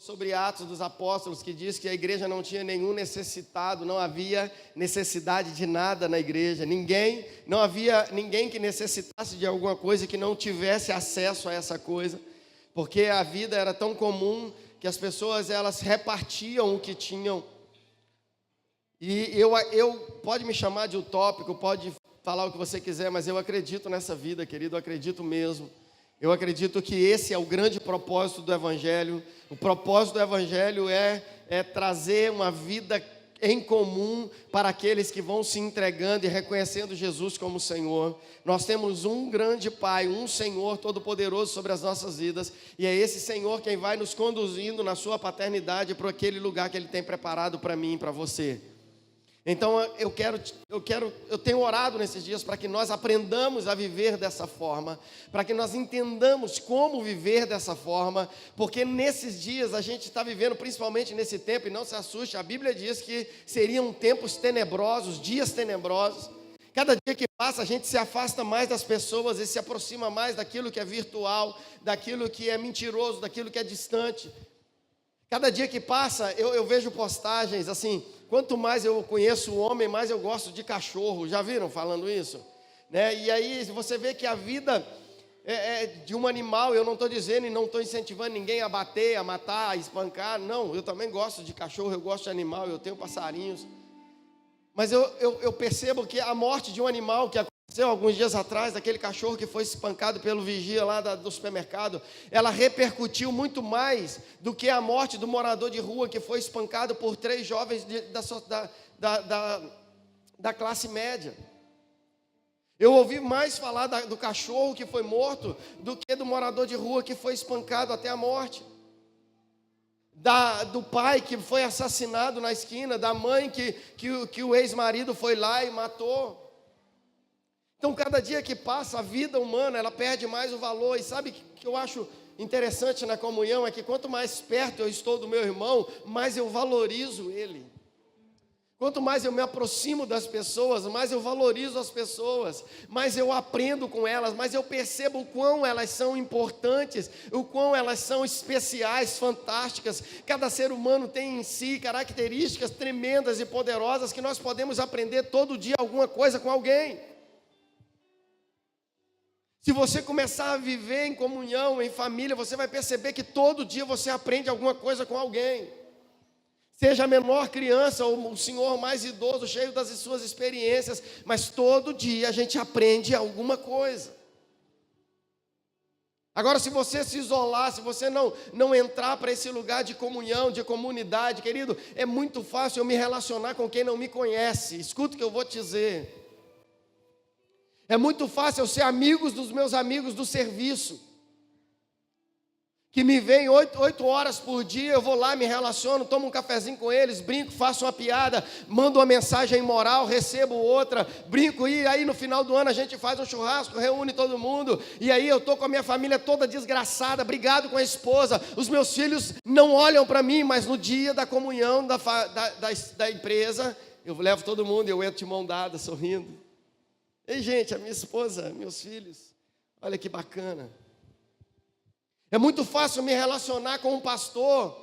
sobre Atos dos Apóstolos, que diz que a igreja não tinha nenhum necessitado, não havia necessidade de nada na igreja. Não havia ninguém que necessitasse de alguma coisa que não tivesse acesso a essa coisa, porque a vida era tão comum que as pessoas elas repartiam o que tinham. E eu pode me chamar de utópico, pode falar o que você quiser, mas eu acredito nessa vida, querido, eu acredito mesmo. Eu acredito que esse é o grande propósito do Evangelho. O propósito do Evangelho é trazer uma vida em comum para aqueles que vão se entregando e reconhecendo Jesus como Senhor. Nós temos um grande Pai, um Senhor todo-poderoso sobre as nossas vidas, e é esse Senhor quem vai nos conduzindo na sua paternidade para aquele lugar que Ele tem preparado para mim e para você. Então eu tenho orado nesses dias para que nós aprendamos a viver dessa forma, para que nós entendamos como viver dessa forma, porque nesses dias a gente está vivendo, principalmente nesse tempo, e não se assuste, a Bíblia diz que seriam tempos tenebrosos, dias tenebrosos. Cada dia que passa a gente se afasta mais das pessoas e se aproxima mais daquilo que é virtual, daquilo que é mentiroso, daquilo que é distante. Cada dia que passa, eu vejo postagens assim, quanto mais eu conheço o homem, mais eu gosto de cachorro. Já viram falando isso? Né? E aí você vê que a vida de um animal, eu não estou dizendo e não estou incentivando ninguém a bater, a matar, a espancar. Não, eu também gosto de cachorro, eu gosto de animal, eu tenho passarinhos. Mas eu percebo que a morte de um animal que aconteceu alguns dias atrás, daquele cachorro que foi espancado pelo vigia lá do supermercado, ela repercutiu muito mais do que a morte do morador de rua que foi espancado por 3 jovens da classe média. Eu ouvi mais falar do cachorro que foi morto do que do morador de rua que foi espancado até a morte. Do pai que foi assassinado na esquina, da mãe que o ex-marido foi lá e matou. Então, cada dia que passa, a vida humana, ela perde mais o valor. E sabe o que eu acho interessante na comunhão? É que quanto mais perto eu estou do meu irmão, mais eu valorizo ele. Quanto mais eu me aproximo das pessoas, mais eu valorizo as pessoas, mais eu aprendo com elas, mais eu percebo o quão elas são importantes, o quão elas são especiais, fantásticas. Cada ser humano tem em si características tremendas e poderosas que nós podemos aprender todo dia alguma coisa com alguém. Se você começar a viver em comunhão, em família, você vai perceber que todo dia você aprende alguma coisa com alguém. Seja a menor criança ou o senhor mais idoso, cheio das suas experiências, mas todo dia a gente aprende alguma coisa. Agora, se você se isolar, se você não entrar para esse lugar de comunhão, de comunidade, querido, é muito fácil eu me relacionar com quem não me conhece. Escuta o que eu vou te dizer. É muito fácil eu ser amigos dos meus amigos do serviço, que me veem 8 horas por dia, eu vou lá, me relaciono, tomo um cafezinho com eles, brinco, faço uma piada, mando uma mensagem moral, recebo outra, brinco, e aí no final do ano a gente faz um churrasco, reúne todo mundo, e aí eu estou com a minha família toda desgraçada, brigado com a esposa, os meus filhos não olham para mim, mas no dia da comunhão da empresa, eu levo todo mundo, eu entro de mão dada, sorrindo. Ei, gente, a minha esposa, meus filhos, olha que bacana. É muito fácil me relacionar com um pastor,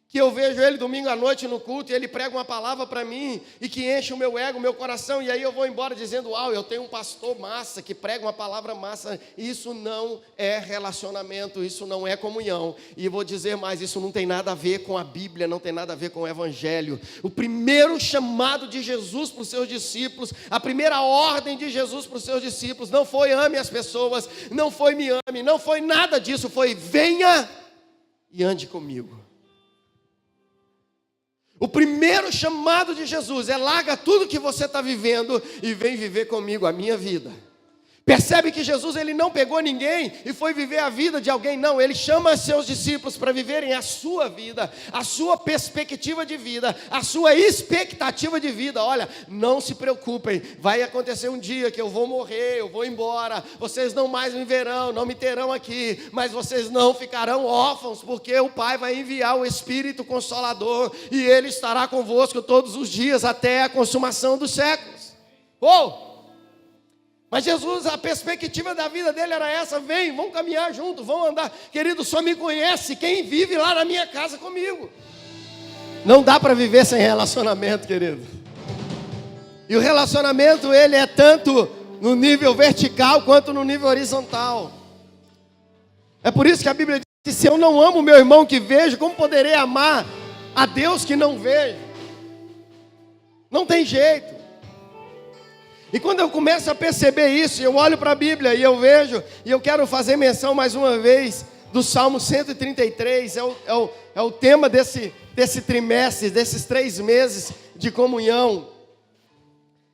que eu vejo ele domingo à noite no culto, e ele prega uma palavra para mim, e que enche o meu ego, o meu coração, e aí eu vou embora dizendo, uau, eu tenho um pastor massa, que prega uma palavra massa. Isso não é relacionamento, isso não é comunhão. E vou dizer mais, isso não tem nada a ver com a Bíblia, não tem nada a ver com o Evangelho. O primeiro chamado de Jesus para os seus discípulos, a primeira ordem de Jesus para os seus discípulos, não foi ame as pessoas, não foi me ame, não foi nada disso, foi venha e ande comigo. O primeiro chamado de Jesus é larga tudo que você está vivendo e vem viver comigo a minha vida. Percebe que Jesus ele não pegou ninguém e foi viver a vida de alguém, não. Ele chama seus discípulos para viverem a sua vida, a sua perspectiva de vida, a sua expectativa de vida. Olha, não se preocupem, vai acontecer um dia que eu vou morrer, eu vou embora, vocês não mais me verão, não me terão aqui, mas vocês não ficarão órfãos, porque o Pai vai enviar o Espírito Consolador e Ele estará convosco todos os dias até a consumação dos séculos. Mas Jesus, a perspectiva da vida dele era essa: vem, vamos caminhar juntos, vamos andar. Querido, só me conhece quem vive lá na minha casa comigo. Não dá para viver sem relacionamento, querido. E o relacionamento, ele é tanto no nível vertical quanto no nível horizontal. É por isso que a Bíblia diz: se eu não amo o meu irmão que vejo, como poderei amar a Deus que não vejo? Não tem jeito. E quando eu começo a perceber isso, eu olho para a Bíblia e eu vejo, e eu quero fazer menção mais uma vez do Salmo 133, é o tema desse trimestre, desses 3 meses de comunhão.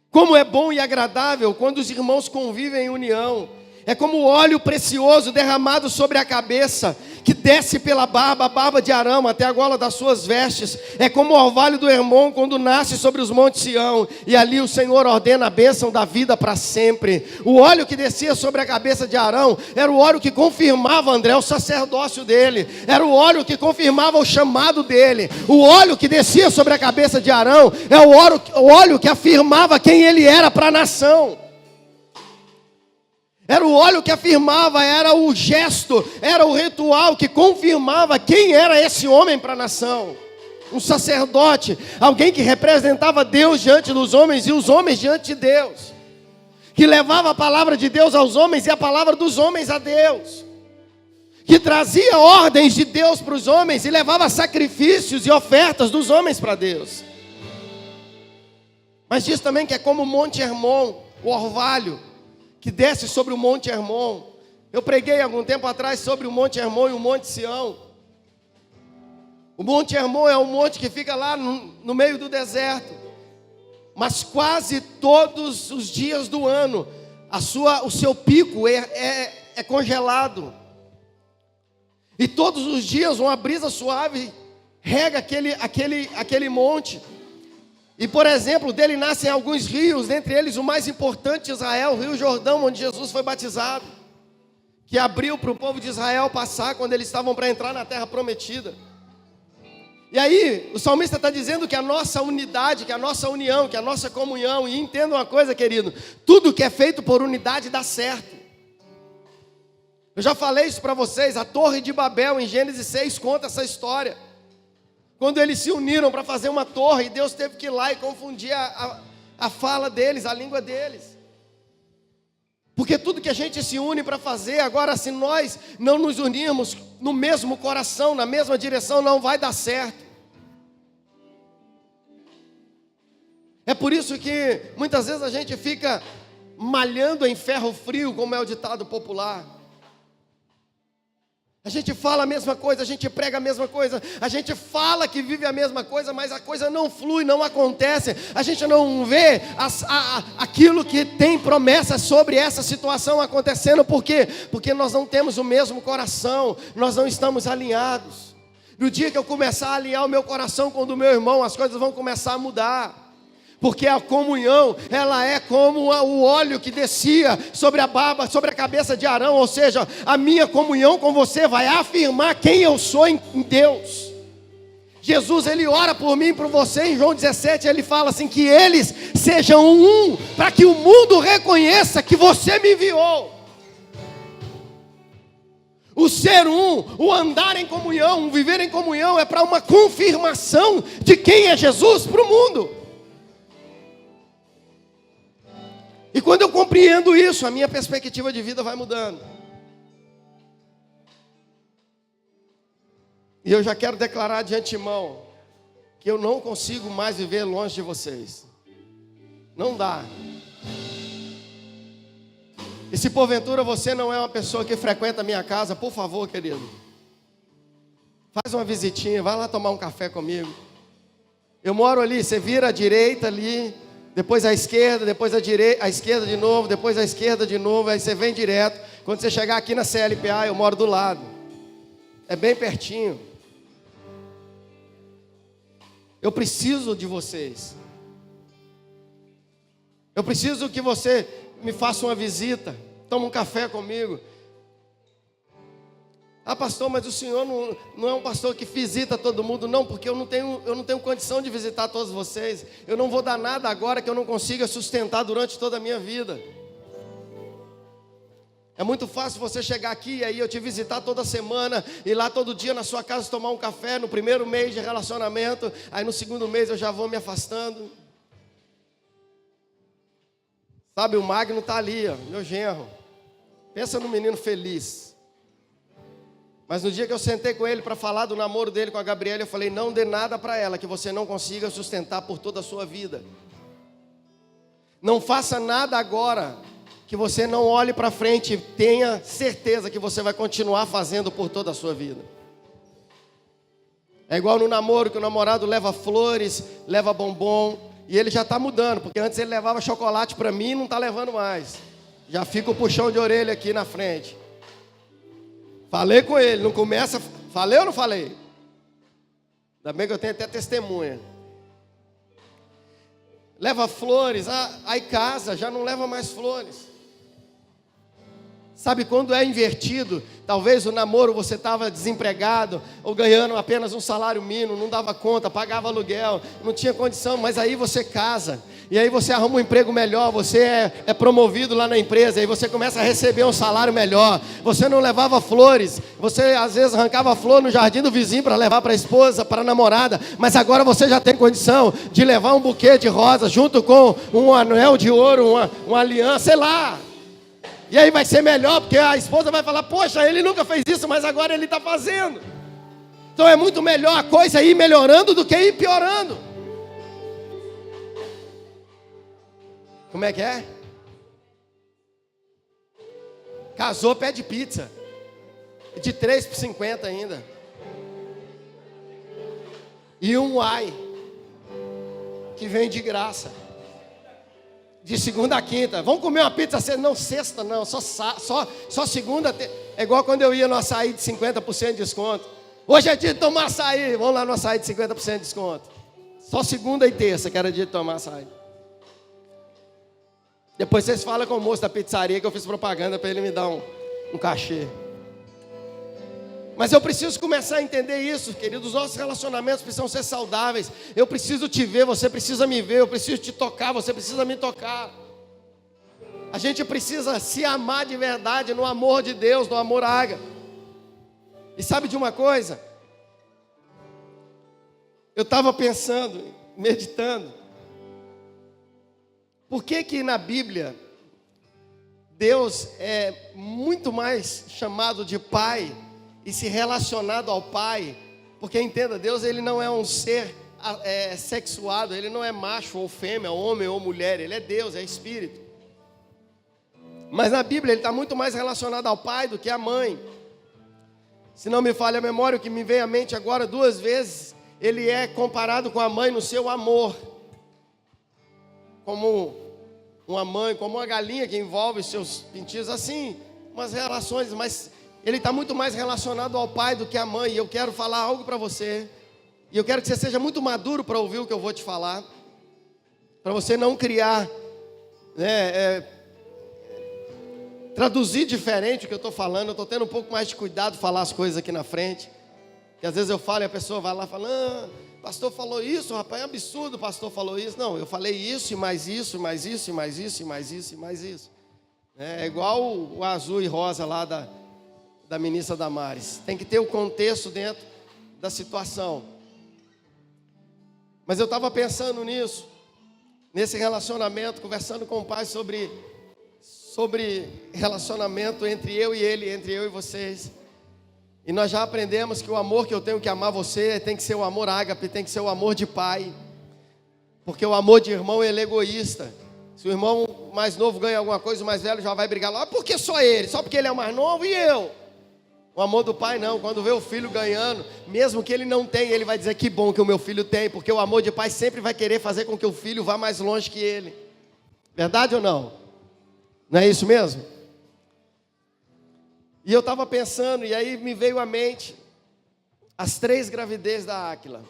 Como é bom e agradável quando os irmãos convivem em união. É como óleo precioso derramado sobre a cabeça, que desce pela barba, a barba de Arão, até a gola das suas vestes. É como o orvalho do Hermon, quando nasce sobre os montes Sião. E ali o Senhor ordena a bênção da vida para sempre. O óleo que descia sobre a cabeça de Arão era o óleo que confirmava, André, o sacerdócio dele. Era o óleo que confirmava o chamado dele. O óleo que descia sobre a cabeça de Arão é o óleo que afirmava quem ele era para a nação. Era o óleo que afirmava, era o gesto, era o ritual que confirmava quem era esse homem para a nação. Um sacerdote, alguém que representava Deus diante dos homens e os homens diante de Deus. Que levava a palavra de Deus aos homens e a palavra dos homens a Deus. Que trazia ordens de Deus para os homens e levava sacrifícios e ofertas dos homens para Deus. Mas diz também que é como o Monte Hermon, o orvalho, que desce sobre o Monte Hermon. Eu preguei algum tempo atrás sobre o Monte Hermon e o Monte Sião. O Monte Hermon é um monte que fica lá no meio do deserto. Mas quase todos os dias do ano, o seu pico é congelado. E todos os dias uma brisa suave rega aquele monte. E, por exemplo, dele nascem alguns rios, dentre eles o mais importante de Israel, o Rio Jordão, onde Jesus foi batizado, que abriu para o povo de Israel passar quando eles estavam para entrar na terra prometida. E aí, o salmista está dizendo que a nossa unidade, que a nossa união, que a nossa comunhão, e entenda uma coisa, querido, tudo que é feito por unidade dá certo. Eu já falei isso para vocês, a Torre de Babel, em Gênesis 6, conta essa história. Quando eles se uniram para fazer uma torre, e Deus teve que ir lá e confundir a fala deles, a língua deles. Porque tudo que a gente se une para fazer, agora se nós não nos unirmos no mesmo coração, na mesma direção, não vai dar certo. É por isso que muitas vezes a gente fica malhando em ferro frio, como é o ditado popular. A gente fala a mesma coisa, a gente prega a mesma coisa, a gente fala que vive a mesma coisa, mas a coisa não flui, não acontece. A gente não vê aquilo que tem promessa sobre essa situação acontecendo. Por quê? Porque nós não temos o mesmo coração, nós não estamos alinhados. No dia que eu começar a alinhar o meu coração com o do meu irmão, as coisas vão começar a mudar. Porque a comunhão, ela é como o óleo que descia sobre a barba, sobre a cabeça de Arão. Ou seja, a minha comunhão com você vai afirmar quem eu sou em Deus. Jesus, ele ora por mim e por você. Em João 17, ele fala assim, que eles sejam um, para que o mundo reconheça que você me enviou. O ser um, o andar em comunhão, o viver em comunhão, é para uma confirmação de quem é Jesus para o mundo. E quando eu compreendo isso, a minha perspectiva de vida vai mudando. E eu já quero declarar de antemão que eu não consigo mais viver longe de vocês. Não dá. E se porventura você não é uma pessoa que frequenta a minha casa, por favor, querido, faz uma visitinha, vai lá tomar um café comigo. Eu moro ali, você vira à direita ali, depois à esquerda, depois à direita, à esquerda de novo, depois à esquerda de novo, aí você vem direto. Quando você chegar aqui na CLPA, eu moro do lado. É bem pertinho. Eu preciso de vocês. Eu preciso que você me faça uma visita, tome um café comigo. Ah, pastor, mas o senhor não é um pastor que visita todo mundo. Não, porque eu não tenho condição de visitar todos vocês. Eu não vou dar nada agora que eu não consiga sustentar durante toda a minha vida. É muito fácil você chegar aqui e aí eu te visitar toda semana, ir lá todo dia na sua casa tomar um café no primeiro mês de relacionamento, aí no segundo mês eu já vou me afastando. Sabe, o Magno está ali, ó, meu genro. Pensa num menino feliz. Mas no dia que eu sentei com ele para falar do namoro dele com a Gabriela, eu falei, não dê nada para ela que você não consiga sustentar por toda a sua vida. Não faça nada agora que você não olhe para frente e tenha certeza que você vai continuar fazendo por toda a sua vida. É igual no namoro, que o namorado leva flores, leva bombom, e ele já está mudando, porque antes ele levava chocolate para mim e não está levando mais. Já fica o puxão de orelha aqui na frente. Falei com ele, não começa... Falei ou não falei? Ainda bem que eu tenho até testemunha. Leva flores, aí casa, já não leva mais flores. Sabe, quando é invertido, talvez o namoro você estava desempregado, ou ganhando apenas um salário mínimo, não dava conta, pagava aluguel, não tinha condição, mas aí você casa, e aí você arruma um emprego melhor, você é promovido lá na empresa, aí você começa a receber um salário melhor, você não levava flores, você às vezes arrancava flor no jardim do vizinho para levar para a esposa, para a namorada, mas agora você já tem condição de levar um buquê de rosas, junto com um anel de ouro, uma aliança, sei lá. E aí vai ser melhor, porque a esposa vai falar, poxa, ele nunca fez isso, mas agora ele está fazendo. Então é muito melhor a coisa ir melhorando do que ir piorando. Como é que é? Casou, pede pizza. De 3 por 50 ainda. E um uai, que vem de graça. De segunda a quinta. Vamos comer uma pizza sexta? Não, sexta não, só segunda. É igual quando eu ia no açaí de 50% de desconto. Hoje é dia de tomar açaí. Vamos lá no açaí de 50% de desconto. Só segunda e terça que era dia de tomar açaí. Depois vocês falam com o moço da pizzaria que eu fiz propaganda para ele me dar um cachê. Mas eu preciso começar a entender isso, queridos. Os nossos relacionamentos precisam ser saudáveis. Eu preciso te ver, você precisa me ver. Eu preciso te tocar, você precisa me tocar. A gente precisa se amar de verdade no amor de Deus, no amor ágape. E sabe de uma coisa? Eu estava pensando, meditando. Por que que na Bíblia Deus é muito mais chamado de Pai e se relacionado ao Pai? Porque entenda, Deus ele não é um ser sexuado, ele não é macho ou fêmea, homem ou mulher, ele é Deus, é Espírito. Mas na Bíblia ele está muito mais relacionado ao Pai do que à mãe. Se não me falha a memória, o que me vem à mente agora 2 vezes, ele é comparado com a mãe no seu amor. Como uma mãe, como uma galinha que envolve seus pintinhos, assim, umas relações, mas ele está muito mais relacionado ao pai do que à mãe. E eu quero falar algo para você, e eu quero que você seja muito maduro para ouvir o que eu vou te falar, para você não criar, traduzir diferente o que eu estou falando. Eu estou tendo um pouco mais de cuidado de falar as coisas aqui na frente, que às vezes eu falo e a pessoa vai lá e fala, o pastor falou isso, rapaz, é absurdo, o pastor falou isso. Não, eu falei isso, e mais isso, e mais isso, e mais isso, e mais isso, e mais isso. É igual o azul e rosa lá da ministra Damares. Tem que ter o contexto dentro da situação. Mas eu estava pensando nisso, nesse relacionamento, conversando com o pai sobre relacionamento entre eu e ele, entre eu e vocês. E nós já aprendemos que o amor que eu tenho que amar você tem que ser o amor ágape, tem que ser o amor de pai. Porque o amor de irmão ele é egoísta. Se o irmão mais novo ganha alguma coisa, o mais velho já vai brigar lá. Por que só ele? Só porque ele é o mais novo e eu? O amor do pai não. Quando vê o filho ganhando, mesmo que ele não tenha, ele vai dizer que bom que o meu filho tem. Porque o amor de pai sempre vai querer fazer com que o filho vá mais longe que ele. Verdade ou não? Não é isso mesmo? E eu estava pensando, e aí me veio à mente as 3 gravidezes da Áquila: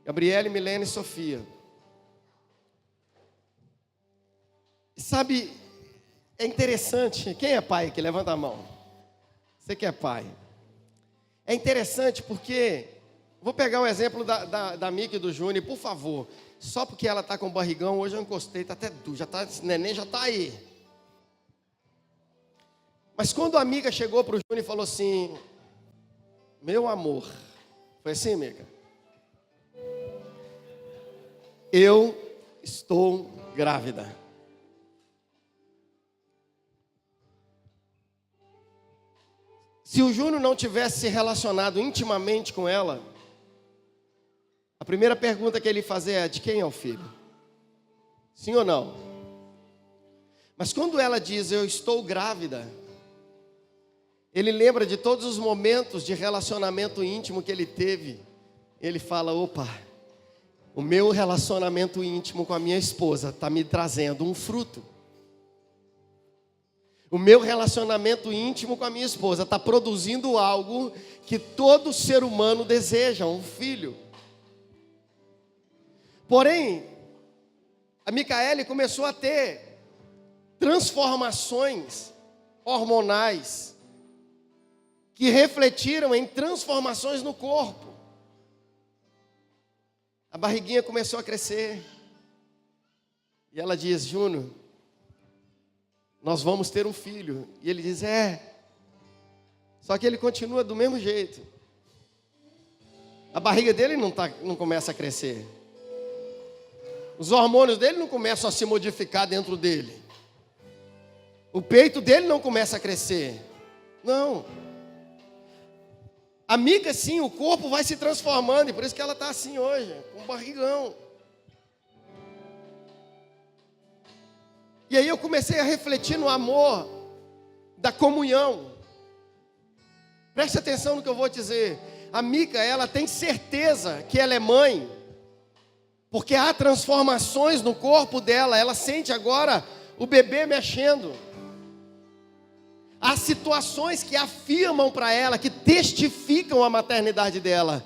Gabriele, Milene e Sofia. E sabe, é interessante. Quem é pai aqui? Levanta a mão. Você que é pai. É interessante porque, vou pegar um exemplo da Mica e do Júnior, por favor. Só porque ela está com barrigão, hoje eu encostei, está até duro, neném já está aí. Mas quando a amiga chegou para o Júnior e falou assim: meu amor, foi assim, amiga? Eu estou grávida. Se o Júnior não tivesse se relacionado intimamente com ela, a primeira pergunta que ele ia fazer é: de quem é o filho? Sim ou não? Mas quando ela diz: eu estou grávida, ele lembra de todos os momentos de relacionamento íntimo que ele teve. Ele fala: opa, o meu relacionamento íntimo com a minha esposa está me trazendo um fruto. O meu relacionamento íntimo com a minha esposa está produzindo algo que todo ser humano deseja, um filho. Porém, a Micaele começou a ter transformações hormonais que refletiram em transformações no corpo. A barriguinha começou a crescer. E ela diz: Júnior, nós vamos ter um filho. E ele diz: é. Só que ele continua do mesmo jeito. A barriga dele não começa a crescer. Os hormônios dele não começam a se modificar dentro dele. O peito dele não começa a crescer. Não. Amiga, sim, o corpo vai se transformando. E por isso que ela está assim hoje, com um barrigão. E aí eu comecei a refletir no amor da comunhão. Preste atenção no que eu vou dizer. A Mica, ela tem certeza que ela é mãe, porque há transformações no corpo dela. Ela sente agora o bebê mexendo. Há situações que afirmam para ela, que testificam a maternidade dela.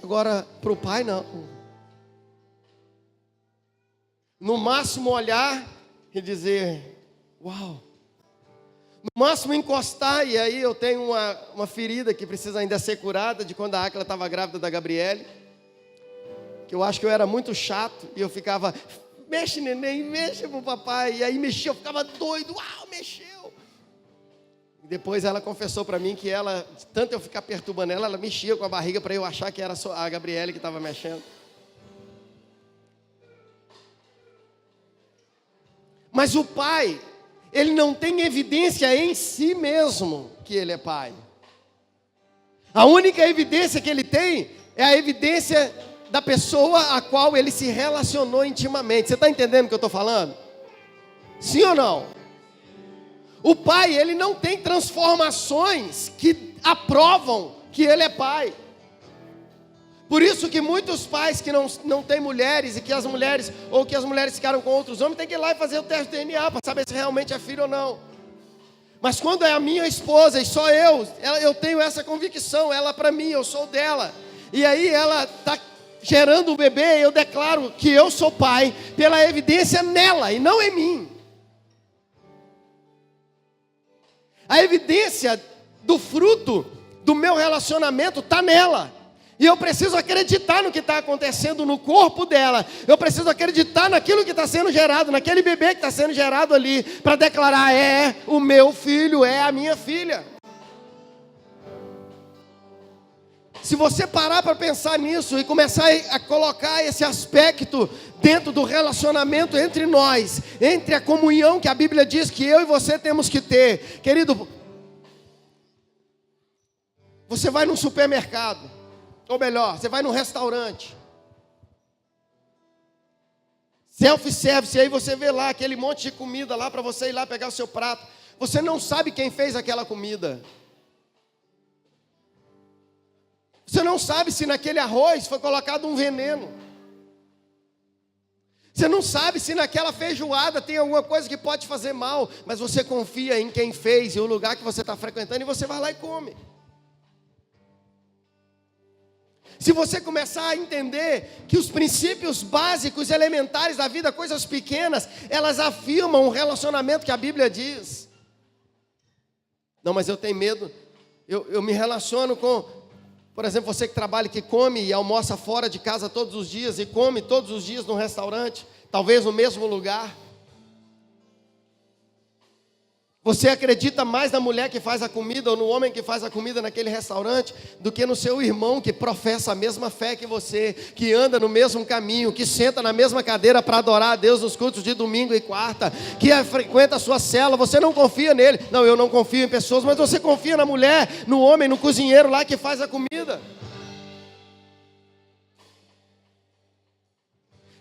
Agora, para o pai, não. No máximo olhar e dizer: uau. No máximo encostar, e aí eu tenho uma ferida que precisa ainda ser curada, de quando a Áquila estava grávida da Gabriele, que eu acho que eu era muito chato, e eu ficava: mexe neném, mexe pro papai, e aí mexia, eu ficava doido, uau, mexeu. E depois ela confessou para mim que ela, tanto eu ficar perturbando ela, ela mexia com a barriga para eu achar que era só a Gabriele que estava mexendo. Mas o pai, ele não tem evidência em si mesmo que ele é pai. A única evidência que ele tem é a evidência da pessoa a qual ele se relacionou intimamente. Você está entendendo o que eu estou falando? Sim ou não? O pai, ele não tem transformações que aprovam que ele é pai. Por isso que muitos pais que não têm mulheres, e que as mulheres, ou que as mulheres ficaram com outros homens, tem que ir lá e fazer o teste de DNA para saber se realmente é filho ou não. Mas quando é a minha esposa e só eu tenho essa convicção, ela para mim, eu sou dela. E aí ela está gerando o bebê, eu declaro que eu sou pai pela evidência nela e não em mim. A evidência do fruto do meu relacionamento está nela. E eu preciso acreditar no que está acontecendo no corpo dela. Eu preciso acreditar naquilo que está sendo gerado, naquele bebê que está sendo gerado ali, para declarar: é o meu filho, é a minha filha. Se você parar para pensar nisso e começar a colocar esse aspecto dentro do relacionamento entre nós, entre a comunhão que a Bíblia diz que eu e você temos que ter. Querido, você vai num supermercado, ou melhor, você vai num restaurante, self-service, aí você vê lá aquele monte de comida lá para você ir lá pegar o seu prato. Você não sabe quem fez aquela comida. Você não sabe se naquele arroz foi colocado um veneno. Você não sabe se naquela feijoada tem alguma coisa que pode fazer mal. Mas você confia em quem fez e o lugar que você está frequentando, e você vai lá e come. Se você começar a entender que os princípios básicos, elementares da vida, coisas pequenas, elas afirmam um relacionamento que a Bíblia diz. Não, mas eu tenho medo. Eu me relaciono com... Por exemplo, você que trabalha, que come e almoça fora de casa todos os dias e come todos os dias num restaurante, talvez no mesmo lugar. Você acredita mais na mulher que faz a comida ou no homem que faz a comida naquele restaurante do que no seu irmão que professa a mesma fé que você, que anda no mesmo caminho, que senta na mesma cadeira para adorar a Deus nos cultos de domingo e quarta, que frequenta a sua cela. Você não confia nele. Não, eu não confio em pessoas, mas você confia na mulher, no homem, no cozinheiro lá que faz a comida.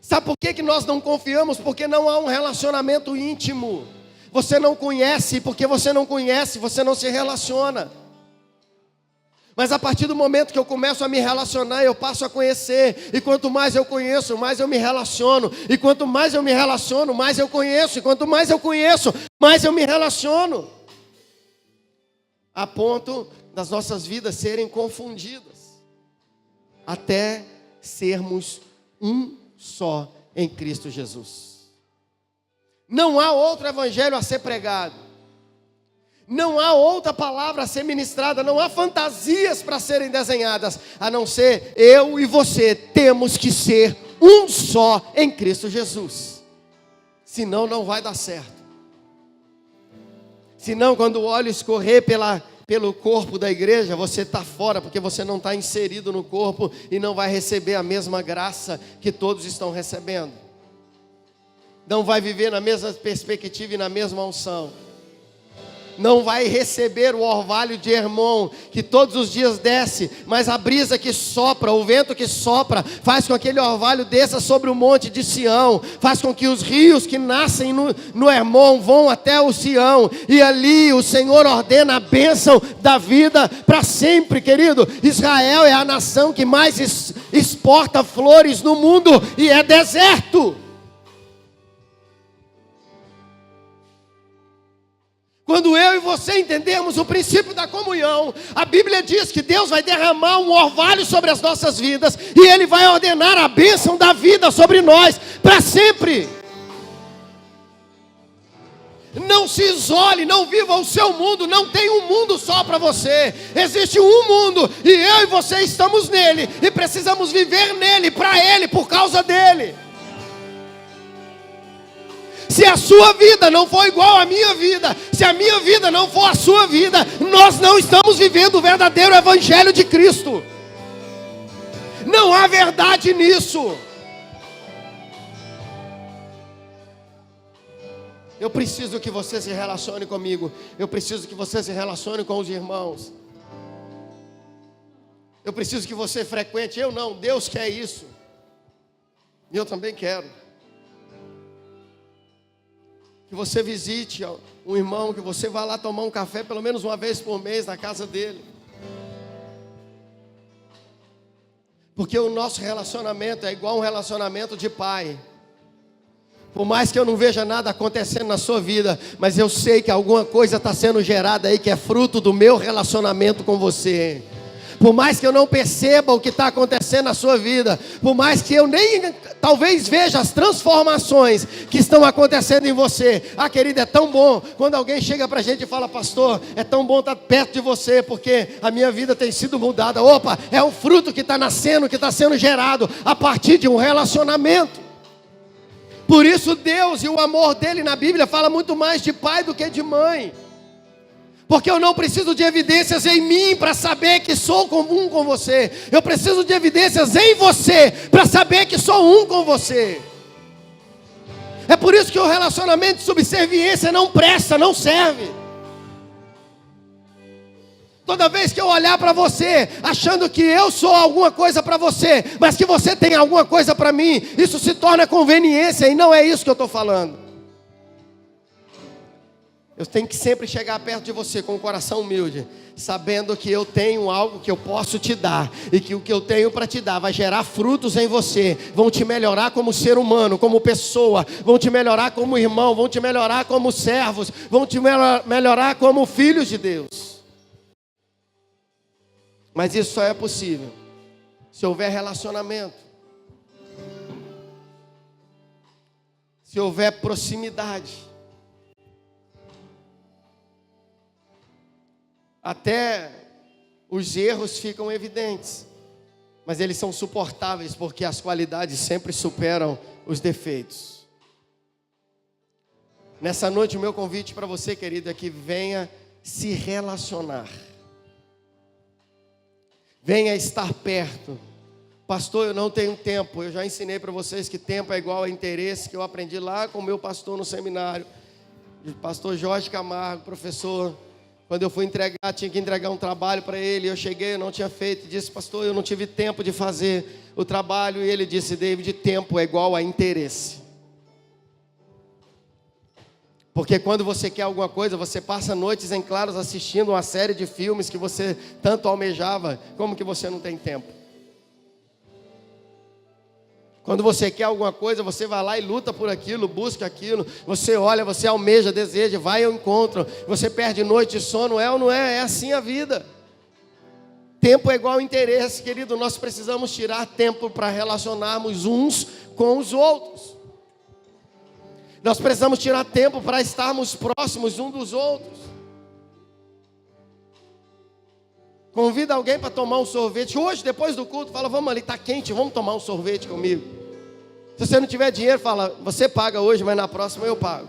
Sabe por que nós não confiamos? Porque não há um relacionamento íntimo. Você não conhece, porque você não conhece, você não se relaciona. Mas a partir do momento que eu começo a me relacionar, eu passo a conhecer. E quanto mais eu conheço, mais eu me relaciono. E quanto mais eu me relaciono, mais eu conheço. E quanto mais eu conheço, mais eu me relaciono. A ponto das nossas vidas serem confundidas. Até sermos um só em Cristo Jesus. Não há outro evangelho a ser pregado. Não há outra palavra a ser ministrada. Não há fantasias para serem desenhadas. A não ser eu e você temos que ser um só em Cristo Jesus. Senão não vai dar certo. Senão quando o óleo escorrer pelo corpo da igreja, você está fora, porque você não está inserido no corpo e não vai receber a mesma graça que todos estão recebendo. Não vai viver na mesma perspectiva e na mesma unção. Não vai receber o orvalho de Hermon, que todos os dias desce, mas a brisa que sopra, o vento que sopra, faz com que aquele orvalho desça sobre o monte de Sião, faz com que os rios que nascem no Hermon vão até o Sião, e ali o Senhor ordena a bênção da vida para sempre, querido. Israel é a nação que mais exporta flores no mundo, e é deserto. Quando eu e você entendemos o princípio da comunhão, a Bíblia diz que Deus vai derramar um orvalho sobre as nossas vidas, e Ele vai ordenar a bênção da vida sobre nós, para sempre. Não se isole, não viva o seu mundo, não tem um mundo só para você. Existe um mundo, e eu e você estamos nele, e precisamos viver nele, para Ele, por causa dele. Se a sua vida não for igual à minha vida, se a minha vida não for a sua vida, nós não estamos vivendo o verdadeiro evangelho de Cristo. Não há verdade nisso. Eu preciso que você se relacione comigo. Eu preciso que você se relacione com os irmãos. Eu preciso que você frequente. Eu não, Deus quer isso. E eu também quero. Que você visite um irmão, que você vá lá tomar um café pelo menos uma vez por mês na casa dele. Porque o nosso relacionamento é igual um relacionamento de pai. Por mais que eu não veja nada acontecendo na sua vida, mas eu sei que alguma coisa está sendo gerada aí que é fruto do meu relacionamento com você. Por mais que eu não perceba o que está acontecendo na sua vida, por mais que eu nem talvez veja as transformações que estão acontecendo em você. Ah, querido, é tão bom quando alguém chega para a gente e fala: pastor, é tão bom estar perto de você, porque a minha vida tem sido mudada. Opa, é um fruto que está nascendo, que está sendo gerado a partir de um relacionamento. Por isso Deus e o amor dele na Bíblia fala muito mais de pai do que de mãe. Porque eu não preciso de evidências em mim para saber que sou um com você. Eu preciso de evidências em você para saber que sou um com você. É por isso que o relacionamento de subserviência não presta, não serve. Toda vez que eu olhar para você, achando que eu sou alguma coisa para você, mas que você tem alguma coisa para mim, isso se torna conveniência, e não é isso que eu estou falando. Eu tenho que sempre chegar perto de você com o coração humilde, sabendo que eu tenho algo que eu posso te dar, e que o que eu tenho para te dar vai gerar frutos em você, vão te melhorar como ser humano, como pessoa, vão te melhorar como irmão, vão te melhorar como servos, vão te melhorar como filhos de Deus. Mas isso só é possível se houver relacionamento, se houver proximidade. Até os erros ficam evidentes, mas eles são suportáveis, porque as qualidades sempre superam os defeitos. Nessa noite o meu convite para você, querido, é que venha se relacionar. Venha estar perto. Pastor, eu não tenho tempo. Eu já ensinei para vocês que tempo é igual a interesse, que eu aprendi lá com o meu pastor no seminário. O pastor Jorge Camargo, professor. Quando eu fui entregar, tinha que entregar um trabalho para ele. Eu cheguei, eu não tinha feito. E disse, pastor, eu não tive tempo de fazer o trabalho. E ele disse, David, tempo é igual a interesse. Porque quando você quer alguma coisa, você passa noites em claros assistindo uma série de filmes que você tanto almejava. Como que você não tem tempo? Quando você quer alguma coisa, você vai lá e luta por aquilo, busca aquilo. Você olha, você almeja, deseja, vai ao encontro. Você perde noite de sono, é ou não é? É assim a vida. Tempo é igual interesse, querido. Nós precisamos tirar tempo para relacionarmos uns com os outros. Nós precisamos tirar tempo para estarmos próximos uns dos outros. Convida alguém para tomar um sorvete. Hoje, depois do culto, fala, vamos ali, está quente, vamos tomar um sorvete comigo. Se você não tiver dinheiro, fala, você paga hoje, mas na próxima eu pago.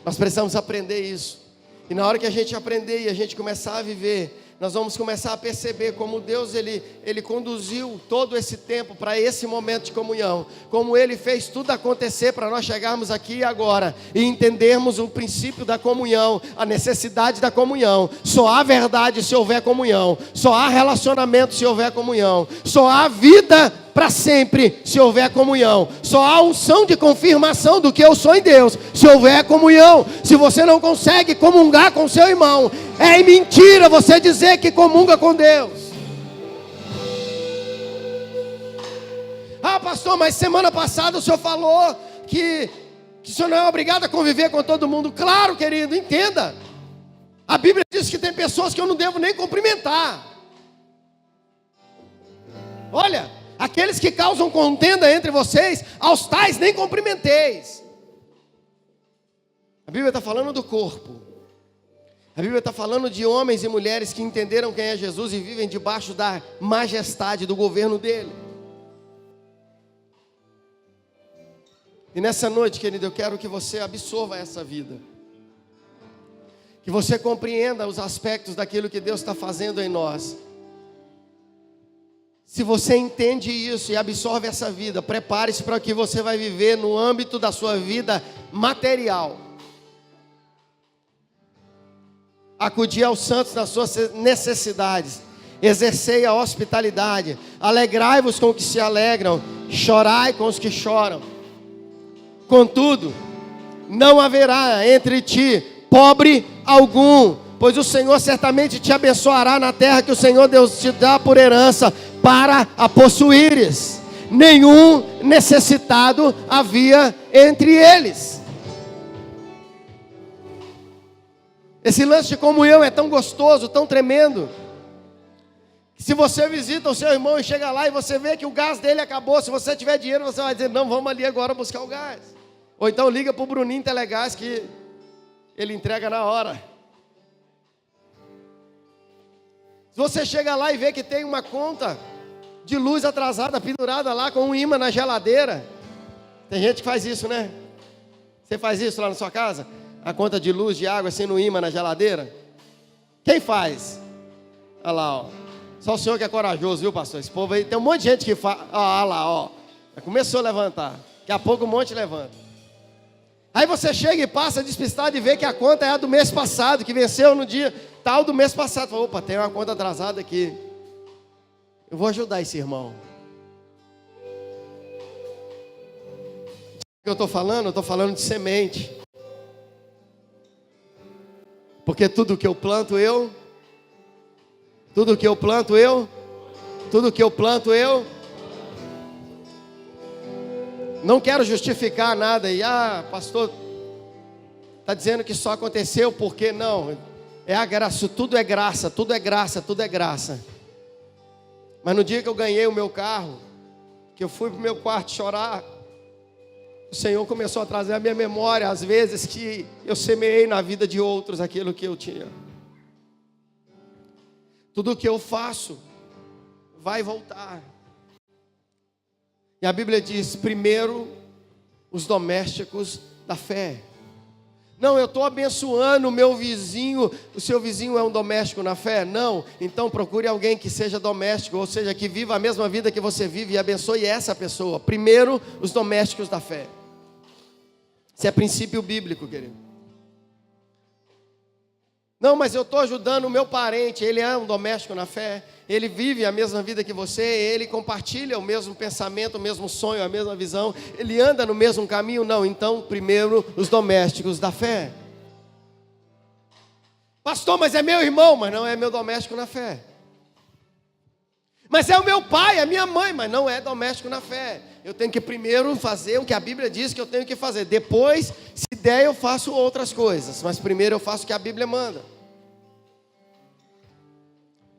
Nós precisamos aprender isso. E na hora que a gente aprender e a gente começar a viver, nós vamos começar a perceber como Deus ele conduziu todo esse tempo para esse momento de comunhão. Como Ele fez tudo acontecer para nós chegarmos aqui e agora e entendermos o princípio da comunhão, a necessidade da comunhão. Só há verdade se houver comunhão. Só há relacionamento se houver comunhão. Só há vida para sempre se houver comunhão. Só há unção de confirmação do que eu sou em Deus se houver comunhão. Se você não consegue comungar com seu irmão, é mentira você dizer que comunga com Deus. Ah, pastor, mas semana passada o senhor falou que o senhor não é obrigado a conviver com todo mundo. Claro, querido, entenda. A Bíblia diz que tem pessoas que eu não devo nem cumprimentar. Olha, aqueles que causam contenda entre vocês, aos tais nem cumprimenteis. A Bíblia está falando do corpo. A Bíblia está falando de homens e mulheres que entenderam quem é Jesus e vivem debaixo da majestade do governo dele. E nessa noite, querido, eu quero que você absorva essa vida. Que você compreenda os aspectos daquilo que Deus está fazendo em nós. Se você entende isso e absorve essa vida, prepare-se para o que você vai viver no âmbito da sua vida material. Acudir aos santos nas suas necessidades, exercei a hospitalidade, alegrai-vos com os que se alegram, chorai com os que choram. Contudo, não haverá entre ti pobre algum, pois o Senhor certamente te abençoará na terra que o Senhor Deus te dá por herança, para a possuíres. Nenhum necessitado havia entre eles. Esse lance de comunhão é tão gostoso, tão tremendo, que se você visita o seu irmão e chega lá e você vê que o gás dele acabou, se você tiver dinheiro, você vai dizer, não, vamos ali agora buscar o gás. Ou então liga para o Bruninho Telegás que ele entrega na hora. Se você chega lá e vê que tem uma conta de luz atrasada, pendurada lá com um imã na geladeira. Tem gente que faz isso, né? Você faz isso lá na sua casa? A conta de luz, de água, assim no imã na geladeira? Quem faz? Olha lá, ó. Só o senhor que é corajoso, viu, pastor? Esse povo aí, tem um monte de gente que faz. Olha lá, ó. Já começou a levantar. Daqui a pouco um monte levanta. Aí você chega e passa despistado e vê que a conta é a do mês passado, que venceu no dia tal do mês passado. Fala, opa, tem uma conta atrasada aqui. Eu vou ajudar esse irmão. O que eu estou falando? Eu estou falando de semente. Porque tudo que eu planto eu, tudo que eu planto eu, tudo que eu planto eu. Não quero justificar nada e, pastor, está dizendo que só aconteceu porque não. É a graça, tudo é graça, tudo é graça, tudo é graça. Mas no dia que eu ganhei o meu carro, que eu fui para o meu quarto chorar, o Senhor começou a trazer à minha memória as vezes que eu semeei na vida de outros aquilo que eu tinha. Tudo que eu faço vai voltar. E a Bíblia diz: primeiro, os domésticos da fé. Não, eu estou abençoando o meu vizinho. O seu vizinho é um doméstico na fé? Não. Então procure alguém que seja doméstico, ou seja, que viva a mesma vida que você vive e abençoe essa pessoa. Primeiro, os domésticos da fé. Isso é princípio bíblico, querido. Não, mas eu estou ajudando o meu parente, ele é um doméstico na fé, ele vive a mesma vida que você, ele compartilha o mesmo pensamento, o mesmo sonho, a mesma visão, ele anda no mesmo caminho? Não. Então, primeiro, os domésticos da fé. Pastor, mas é meu irmão, mas não é meu doméstico na fé. Mas é o meu pai, a minha mãe, mas não é doméstico na fé. Eu tenho que primeiro fazer o que a Bíblia diz que eu tenho que fazer. Depois, se der, eu faço outras coisas. Mas primeiro eu faço o que a Bíblia manda.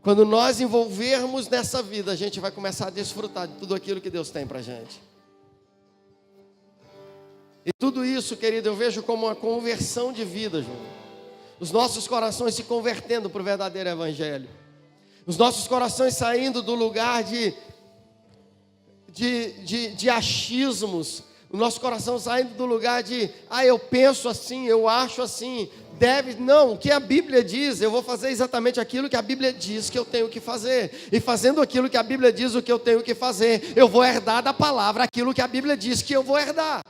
Quando nós envolvermos nessa vida, a gente vai começar a desfrutar de tudo aquilo que Deus tem para a gente. E tudo isso, querido, eu vejo como uma conversão de vida, João. Os nossos corações se convertendo para o verdadeiro evangelho. Os nossos corações saindo do lugar de achismos. O nosso coração saindo do lugar de, eu penso assim, eu acho assim. Não, o que a Bíblia diz, eu vou fazer exatamente aquilo que a Bíblia diz que eu tenho que fazer. E fazendo aquilo que a Bíblia diz o que eu tenho que fazer, eu vou herdar da palavra aquilo que a Bíblia diz que eu vou herdar.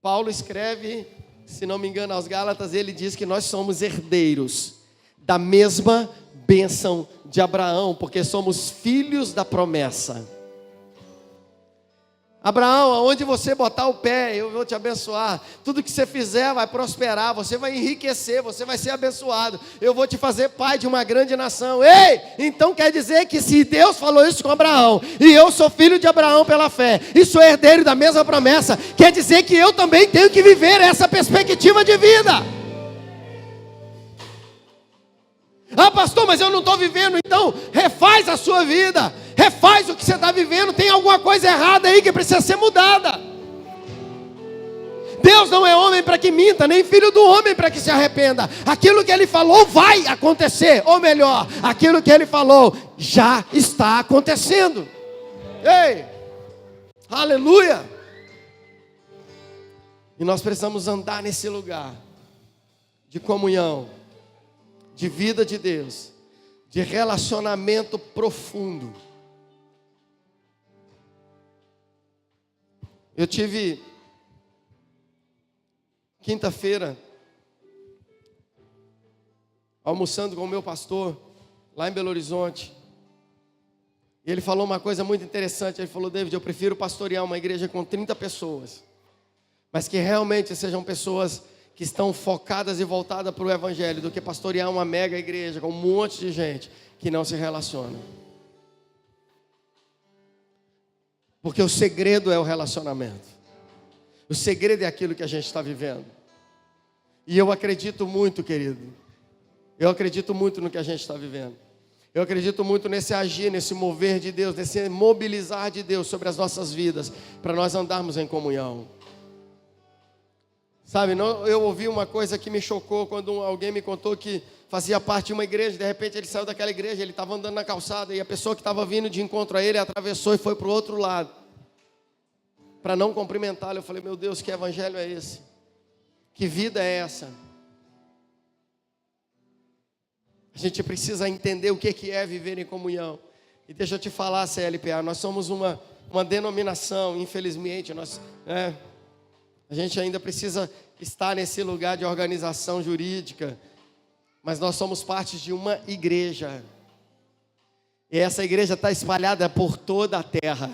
Paulo escreve, se não me engano, aos Gálatas, ele diz que nós somos herdeiros da mesma bênção de Abraão, porque somos filhos da promessa. Abraão, aonde você botar o pé, eu vou te abençoar. Tudo que você fizer vai prosperar, você vai enriquecer, você vai ser abençoado. Eu vou te fazer pai de uma grande nação. Ei, então quer dizer que se Deus falou isso com Abraão, e eu sou filho de Abraão pela fé, e sou herdeiro da mesma promessa, quer dizer que eu também tenho que viver essa perspectiva de vida. Pastor, mas eu não estou vivendo. Então refaz a sua vida, refaz o que você está vivendo. Tem alguma coisa errada aí que precisa ser mudada. Deus não é homem para que minta, nem filho do homem para que se arrependa. Aquilo que Ele falou vai acontecer, ou melhor, aquilo que Ele falou já está acontecendo. Ei, aleluia. E nós precisamos andar nesse lugar de comunhão, de vida de Deus, de relacionamento profundo. Eu tive quinta-feira almoçando com o meu pastor lá em Belo Horizonte. E ele falou uma coisa muito interessante. Ele falou: David, eu prefiro pastorear uma igreja com 30 pessoas, mas que realmente sejam pessoas que estão focadas e voltadas para o evangelho, do que pastorear uma mega igreja com um monte de gente que não se relaciona. Porque o segredo é o relacionamento. O segredo é aquilo que a gente está vivendo. E eu acredito muito, querido. Eu acredito muito no que a gente está vivendo. Eu acredito muito nesse agir, nesse mover de Deus, nesse mobilizar de Deus sobre as nossas vidas, para nós andarmos em comunhão. Sabe, eu ouvi uma coisa que me chocou quando alguém me contou que fazia parte de uma igreja. De repente ele saiu daquela igreja, ele estava andando na calçada e a pessoa que estava vindo de encontro a ele atravessou e foi para o outro lado para não cumprimentá-lo. Eu falei: meu Deus, que evangelho é esse? Que vida é essa? A gente precisa entender o que é viver em comunhão. E deixa eu te falar, CLPA, nós somos uma denominação, infelizmente, a gente ainda precisa estar nesse lugar de organização jurídica, mas nós somos parte de uma igreja. E essa igreja está espalhada por toda a terra.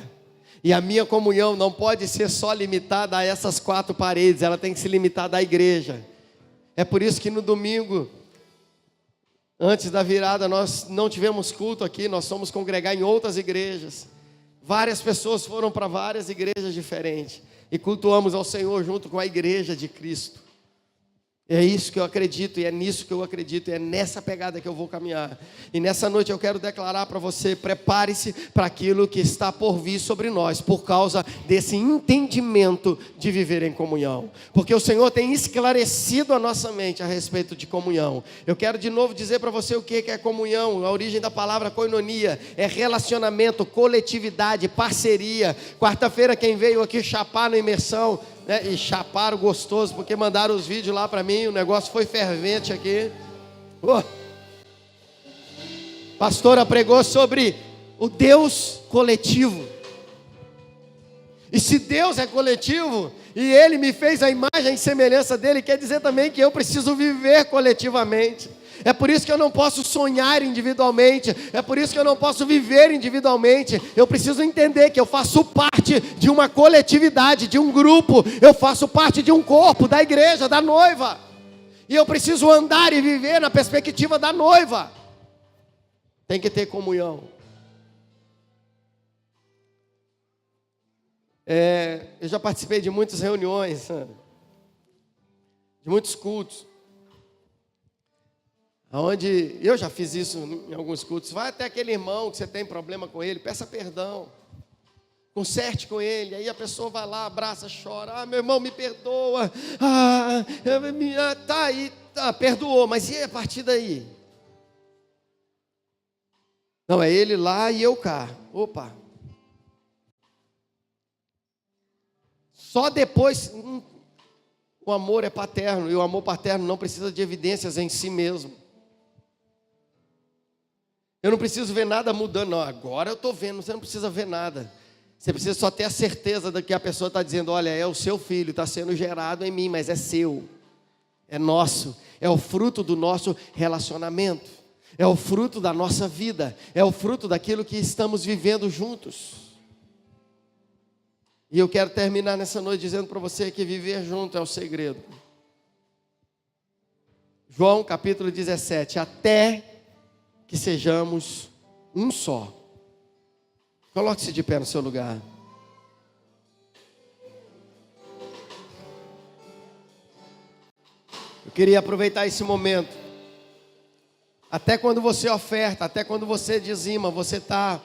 E a minha comunhão não pode ser só limitada a essas 4 paredes, ela tem que se limitar à igreja. É por isso que no domingo, antes da virada, nós não tivemos culto aqui, nós fomos congregar em outras igrejas. Várias pessoas foram para várias igrejas diferentes e cultuamos ao Senhor junto com a igreja de Cristo. É isso que eu acredito, e é nisso que eu acredito, e é nessa pegada que eu vou caminhar. E nessa noite eu quero declarar para você: prepare-se para aquilo que está por vir sobre nós, por causa desse entendimento de viver em comunhão. Porque o Senhor tem esclarecido a nossa mente a respeito de comunhão. Eu quero de novo dizer para você o que é comunhão. A origem da palavra koinonia é relacionamento, coletividade, parceria. Quarta-feira quem veio aqui chapar na imersão, né, e chaparam gostoso, porque mandaram os vídeos lá para mim, o negócio foi fervente aqui. Pastora pregou sobre o Deus coletivo. E se Deus é coletivo, e Ele me fez a imagem e semelhança dEle, quer dizer também que eu preciso viver coletivamente. É por isso que eu não posso sonhar individualmente, é por isso que eu não posso viver individualmente. Eu preciso entender que eu faço parte de uma coletividade, de um grupo, eu faço parte de um corpo, da igreja, da noiva. E eu preciso andar e viver na perspectiva da noiva. Tem que ter comunhão. Eu já participei de muitas reuniões, de muitos cultos, onde eu já fiz isso em alguns cultos. Vai até aquele irmão que você tem problema com ele, peça perdão, conserte com ele. Aí a pessoa vai lá, abraça, chora: meu irmão, me perdoa. Tá aí, tá, perdoou, mas e a partir daí? Não, é ele lá e eu cá. Opa. Só depois, o amor é paterno, e o amor paterno não precisa de evidências em si mesmo. Eu não preciso ver nada mudando, não. Agora eu estou vendo, você não precisa ver nada. Você precisa só ter a certeza de que a pessoa está dizendo: olha, é o seu filho, está sendo gerado em mim, mas é seu, é nosso, é o fruto do nosso relacionamento, é o fruto da nossa vida, é o fruto daquilo que estamos vivendo juntos. E eu quero terminar nessa noite dizendo para você que viver junto é o segredo. João capítulo 17, até que sejamos um só. Coloque-se de pé no seu lugar. Eu queria aproveitar esse momento. Até quando você oferta, até quando você dizima, você está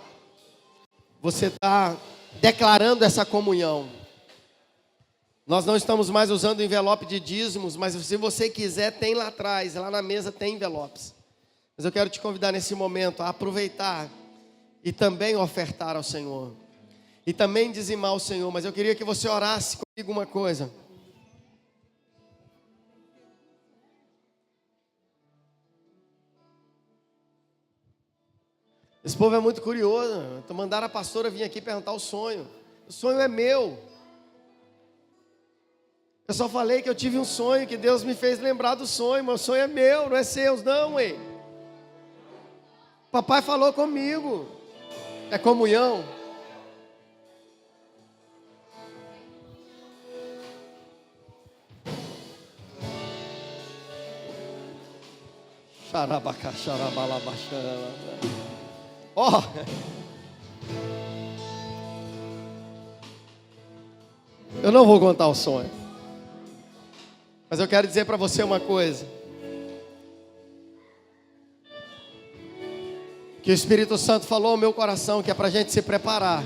declarando essa comunhão. Nós não estamos mais usando envelope de dízimos, mas se você quiser, tem lá atrás, lá na mesa tem envelopes. Mas eu quero te convidar nesse momento a aproveitar e também ofertar ao Senhor. E também dizimar ao Senhor. Mas eu queria que você orasse comigo uma coisa. Esse povo é muito curioso. Então mandaram a pastora vir aqui perguntar o sonho. O sonho é meu. Eu só falei que eu tive um sonho, que Deus me fez lembrar do sonho. Mas o sonho é meu, não é seu, não, ué. Papai falou comigo. É comunhão. Xarabacá, xarabalabaxara. Ó. Eu não vou contar o sonho. Mas eu quero dizer para você uma coisa. Que o Espírito Santo falou ao meu coração, que é para a gente se preparar.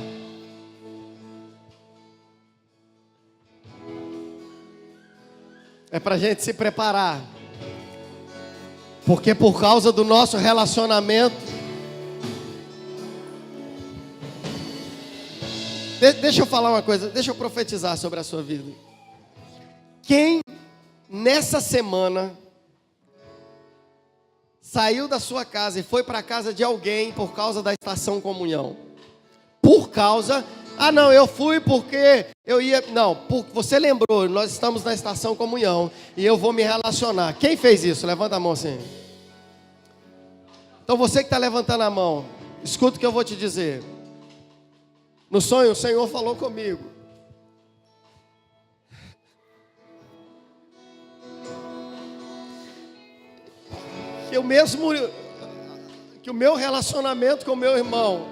É para a gente se preparar. Porque por causa do nosso relacionamento, deixa eu falar uma coisa, deixa eu profetizar sobre a sua vida. Quem nessa semana saiu da sua casa e foi para a casa de alguém por causa da estação comunhão? Por causa, não, eu fui porque eu ia, não, você lembrou, nós estamos na estação comunhão e eu vou me relacionar. Quem fez isso? Levanta a mão assim. Então você que está levantando a mão, escuta o que eu vou te dizer. No sonho o Senhor falou comigo. Que o meu relacionamento com o meu irmão,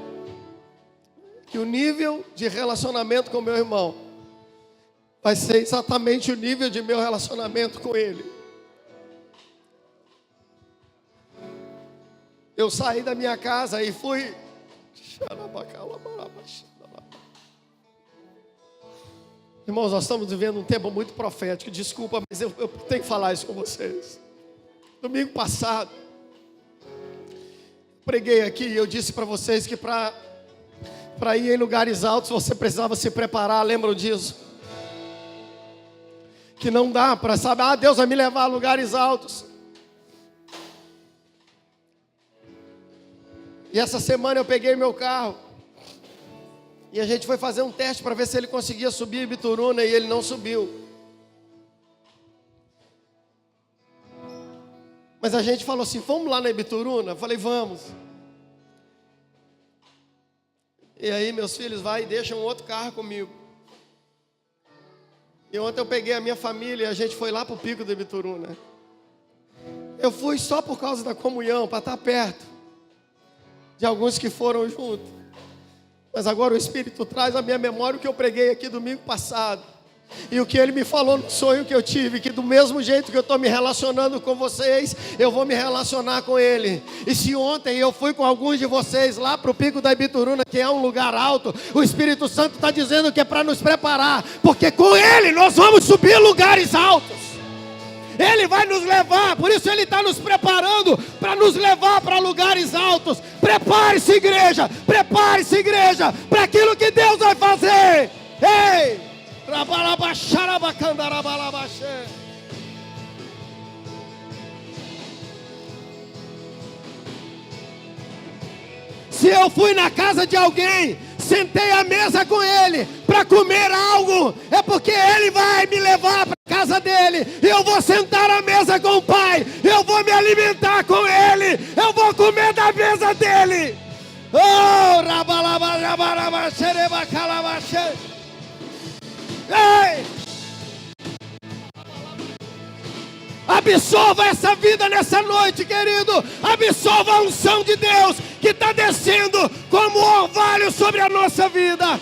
que o nível de relacionamento com o meu irmão vai ser exatamente o nível de meu relacionamento com ele. eu saí da minha casa e fui. Irmãos, nós estamos vivendo um tempo muito profético. Desculpa, mas eu tenho que falar isso com vocês. Domingo passado, preguei aqui e eu disse para vocês que para ir em lugares altos você precisava se preparar. Lembram disso? Que não dá para saber, Deus vai me levar a lugares altos. E essa semana eu peguei meu carro e a gente foi fazer um teste para ver se ele conseguia subir em Bituruna e ele não subiu. Mas a gente falou assim, vamos lá na Bituruna? Eu falei, vamos. E aí meus filhos vai e deixam um outro carro comigo. E ontem eu peguei a minha família e a gente foi lá para o Pico do Bituruna. Eu fui só por causa da comunhão, para estar perto de alguns que foram juntos. Mas agora o Espírito traz à minha memória o que eu preguei aqui domingo passado. E o que ele me falou no sonho que eu tive, que do mesmo jeito que eu estou me relacionando com vocês, eu vou me relacionar com ele. E se ontem eu fui com alguns de vocês lá para o Pico da Bituruna, que é um lugar alto, o Espírito Santo está dizendo que é para nos preparar, porque com ele nós vamos subir lugares altos. Ele vai nos levar, por isso ele está nos preparando para nos levar para lugares altos. Prepare-se, igreja, para aquilo que Deus vai fazer. Ei! Se eu fui na casa de alguém, sentei à mesa com ele para comer algo, é porque ele vai me levar para a casa dele, e eu vou sentar à mesa com o Pai, eu vou me alimentar com ele, eu vou comer da mesa dele. Oh, ei! Absorva essa vida nessa noite, querido. Absorva a unção de Deus que está descendo como orvalho sobre a nossa vida.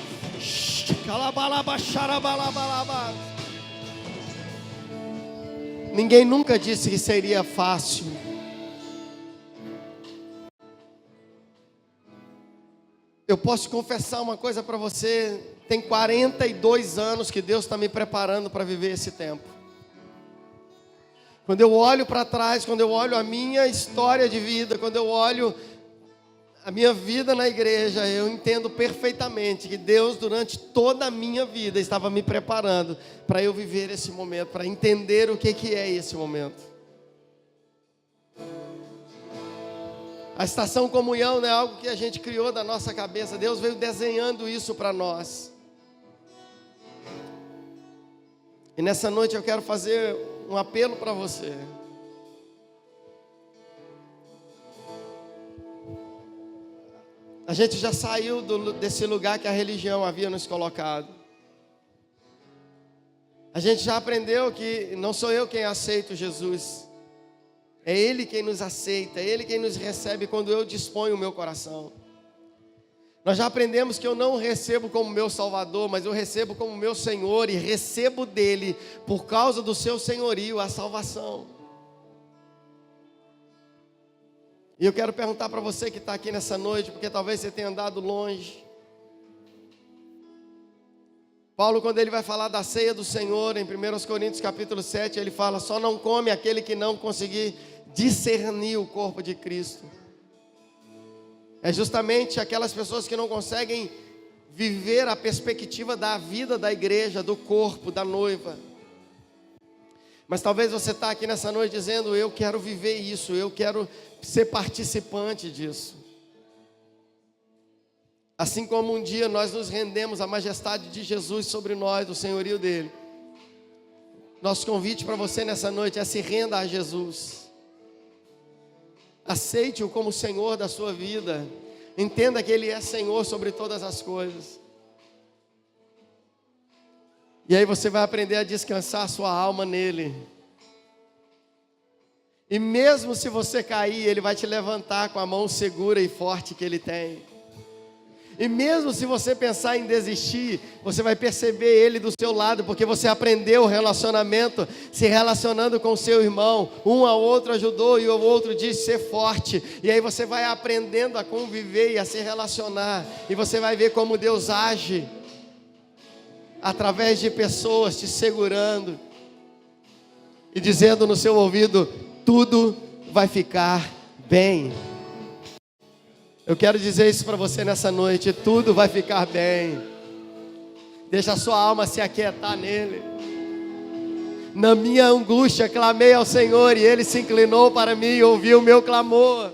Ninguém nunca disse que seria fácil. Eu posso confessar uma coisa para você. Tem 42 anos que Deus está me preparando para viver esse tempo. Quando eu olho para trás, quando eu olho a minha história de vida, quando eu olho a minha vida na igreja, eu entendo perfeitamente que Deus, durante toda a minha vida, estava me preparando para eu viver esse momento, para entender o que é esse momento. A estação comunhão não é algo que a gente criou da nossa cabeça, Deus veio desenhando isso para nós. E nessa noite eu quero fazer um apelo para você. A gente já saiu desse lugar que a religião havia nos colocado. A gente já aprendeu que não sou eu quem aceito Jesus. É Ele quem nos aceita, é Ele quem nos recebe quando eu disponho o meu coração. Nós já aprendemos que eu não recebo como meu Salvador, mas eu recebo como meu Senhor e recebo dEle, por causa do seu senhorio, a salvação. E eu quero perguntar para você que está aqui nessa noite, porque talvez você tenha andado longe. Paulo, quando ele vai falar da ceia do Senhor, em 1 Coríntios capítulo 7, ele fala, só não come aquele que não conseguir discernir o corpo de Cristo. É justamente aquelas pessoas que não conseguem viver a perspectiva da vida da igreja, do corpo, da noiva. Mas talvez você está aqui nessa noite dizendo, eu quero viver isso, eu quero ser participante disso. Assim como um dia nós nos rendemos à majestade de Jesus sobre nós, do senhorio dele. Nosso convite para você nessa noite é se renda a Jesus. Aceite-o como Senhor da sua vida. Entenda que Ele é Senhor sobre todas as coisas. E aí você vai aprender a descansar a sua alma nele. E mesmo se você cair, Ele vai te levantar com a mão segura e forte que Ele tem. E mesmo se você pensar em desistir, você vai perceber Ele do seu lado, porque você aprendeu o relacionamento, se relacionando com o seu irmão. Um ao outro ajudou e o outro disse ser forte. E aí você vai aprendendo a conviver e a se relacionar. E você vai ver como Deus age através de pessoas te segurando e dizendo no seu ouvido: tudo vai ficar bem. Eu quero dizer isso para você nessa noite: tudo vai ficar bem. Deixa a sua alma se aquietar nele. Na minha angústia clamei ao Senhor e Ele se inclinou para mim e ouviu o meu clamor.